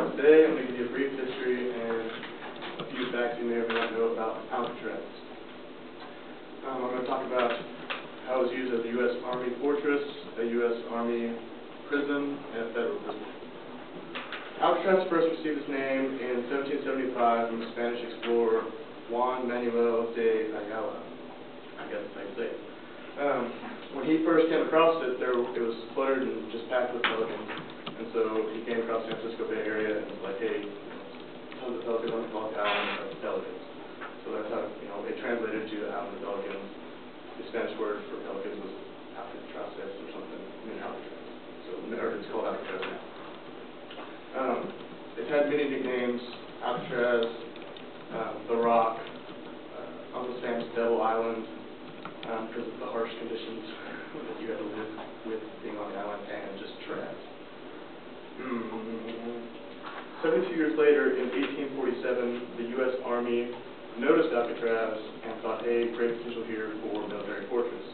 Today I'm going to give you a brief history and a few facts you may or may not know about Alcatraz. I'm going to talk about how it was used as a U.S. Army fortress, a U.S. Army prison, and a federal prison. Alcatraz first received its name in 1775 from the Spanish explorer Juan Manuel de Ayala. I guess that's how you say it. When he first came across it, it was cluttered and just packed with pelicans. And so he came across the San Francisco Bay Area and was like, hey, tons of pelicans on the call the island of pelicans. So that's how, it translated to island of pelicans. The Spanish word for pelicans was Alcatraz or something, Alcatraz. So it's called Alcatraz now. It's had many nicknames: Alcatraz, The Rock, Uncle Sam's Devil Island, because of the harsh conditions that you had to live with being on the island, and just trash. 72 years later, in 1847, the U.S. Army noticed Alcatraz and thought, hey, great potential here for a military fortress.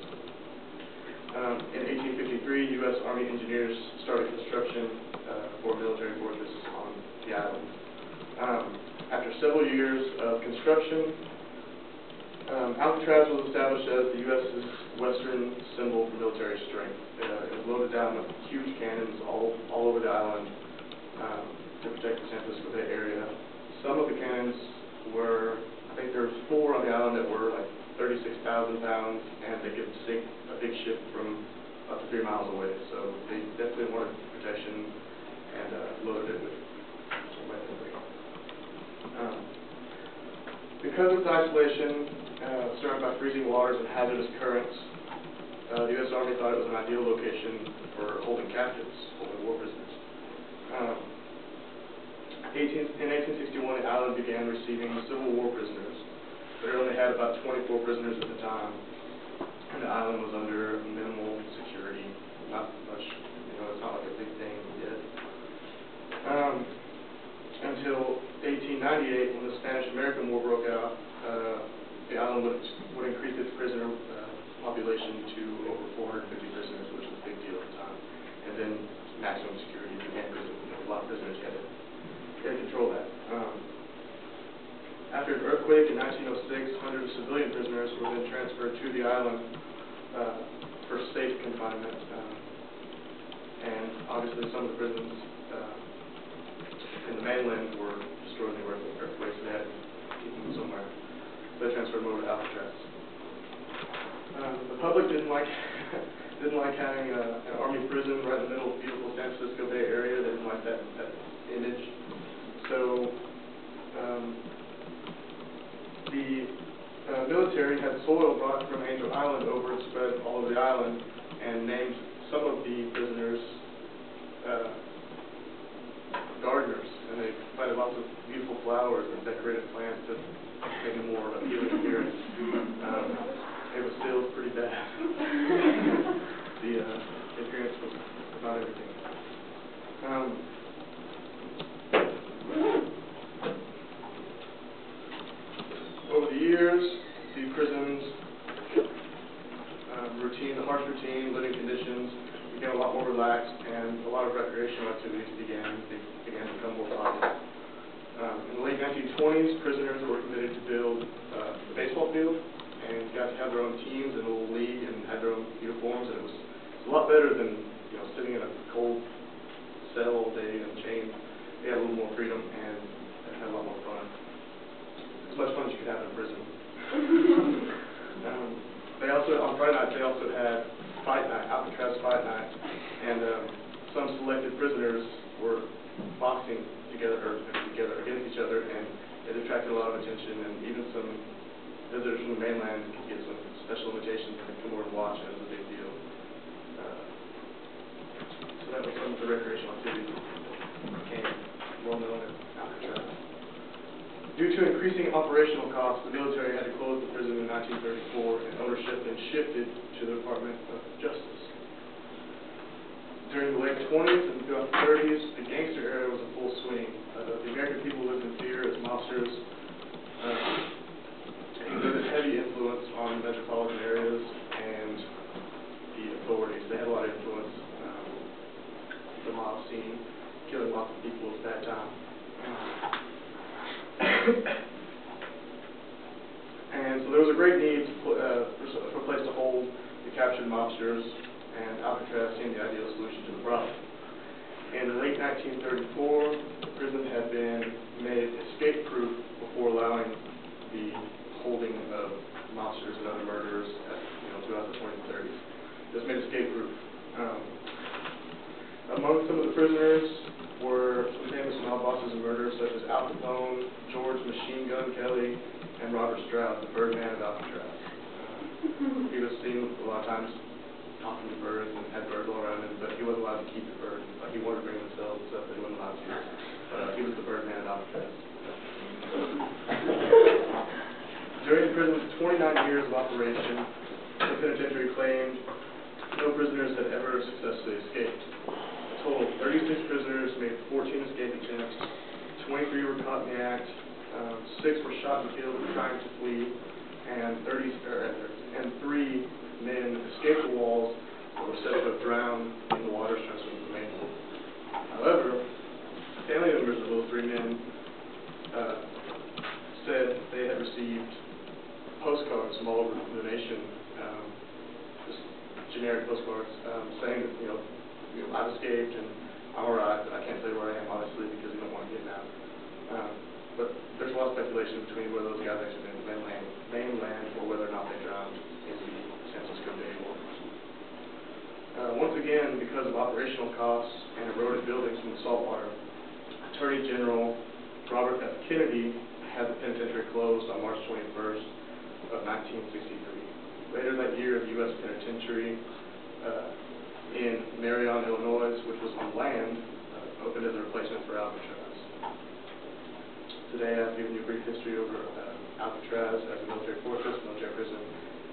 In 1853, U.S. Army engineers started construction for a military fortress on the island. After several years of construction, Alcatraz was established as the U.S.'s western symbol for military strength. It was loaded down with huge cannons all over the island to protect the San Francisco Bay Area. Some of the cannons were, I think there was 4 on the island that were like 36,000 pounds, and they could sink a big ship from up to 3 miles away. So they definitely wanted protection and loaded it with weaponry. Because of its isolation, surrounded by freezing waters and hazardous currents, the U.S. Army thought it was an ideal location for holding captives, holding war prisoners. In 1861, the island began receiving Civil War prisoners, but it only had about 24 prisoners at the time, and the island was under minimal security. Not much, it's not like a big thing yet. Until 1898, when the Spanish-American War broke out, the island would increase its prisoner population to over 450 prisoners, which was a big deal at the time. And then maximum security began because a lot of prisoners had to control that. After an earthquake in 1906, hundreds of civilian prisoners were then transferred to the island for safe confinement. And obviously some of the prisons in the mainland were destroyed in the earthquake, so they had to keep them somewhere. So they transferred them over to Alcatraz. The public didn't like having an army prison right in the middle of beautiful San Francisco Bay Area. They didn't like that image. So the military had soil brought from Angel Island over and spread all over the island, and named some of the prisoners gardeners, and they planted lots of beautiful flowers and decorated plants to make a more appealing appearance. It was still pretty bad. The appearance was not everything. Over the years, the prison's the harsh routine, living conditions became a lot more relaxed, and a lot of recreational activities began to become more popular. In the late 1920s, prisoners were permitted to build a baseball field, and got to have their own teams and a little league, and had their own uniforms, and it was a lot better than sitting in a cold cell all day and chained. They had a little more freedom and had a lot more fun. As much fun as you could have in prison. They also, on Friday nights, they also had fight night, Alcatraz fight night, and some selected prisoners were boxing together against each other, and it attracted a lot of attention, and even some visitors from the mainland could get some special invitations and come over and watch, and it was a big deal. So that was some of the recreational activities that became well known at Alcatraz. Due to increasing operational costs, the military had to close the prison in 1934, and ownership then shifted to the Department of Justice. During the late 20s and throughout the 30s, the gangster era was in full swing. The American people lived in fear as mobsters exerted heavy influence on metropolitan areas and the authorities. They had a lot of influence, the mob scene, killing lots of people at that time. And so there was a great need for a place to hold the captured mobsters, and Alcatraz seemed the ideal solution to the problem. In late 1934, the prison had been made escape-proof before allowing the holding of mobsters and other murderers throughout the 20s and 30s. It was made escape-proof. Among some of the prisoners were some famous mob bosses and murderers such as Al Capone, George Machine Gun Kelly, and Robert Stroud, the Birdman of Alcatraz. He was seen a lot of times talking to birds and had birds all around him, but he wasn't allowed to keep the birds. Like, he wanted to bring himself and stuff, but he wasn't allowed to. He was the Birdman of Alcatraz. During the prison's 29 years of operation, the penitentiary claimed no prisoners had ever successfully escaped. A total of 36 prisoners made 14 escape attempts, 23 were caught in the act, 6 were shot and killed trying to flee, and 3 men escaped the walls but were said to have drowned in the water streams from the main pool. However, family members of those 3 men said they had received postcards from all over the nation, just generic postcards, saying that, I've escaped and I'm alright, but I can't say where I am, obviously, because we don't want to get out. But there's a lot of speculation between whether those guys actually been in the mainland or whether or not they drowned in the San Francisco Bay waters. Once again, because of operational costs and eroded buildings from the saltwater, Attorney General Robert F. Kennedy had the penitentiary closed on March 21st of 1963. Later that year, the U.S. Penitentiary in Marion, Illinois, which was on land, opened as a replacement for Alcatraz. Today, I've given you a brief history over Alcatraz as a military fortress, military prison,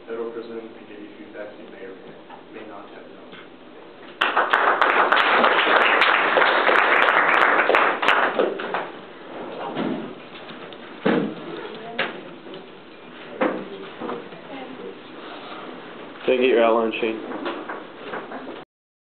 federal prison, and gave you a few facts you may or may not have known. Can I get your outline, Shane?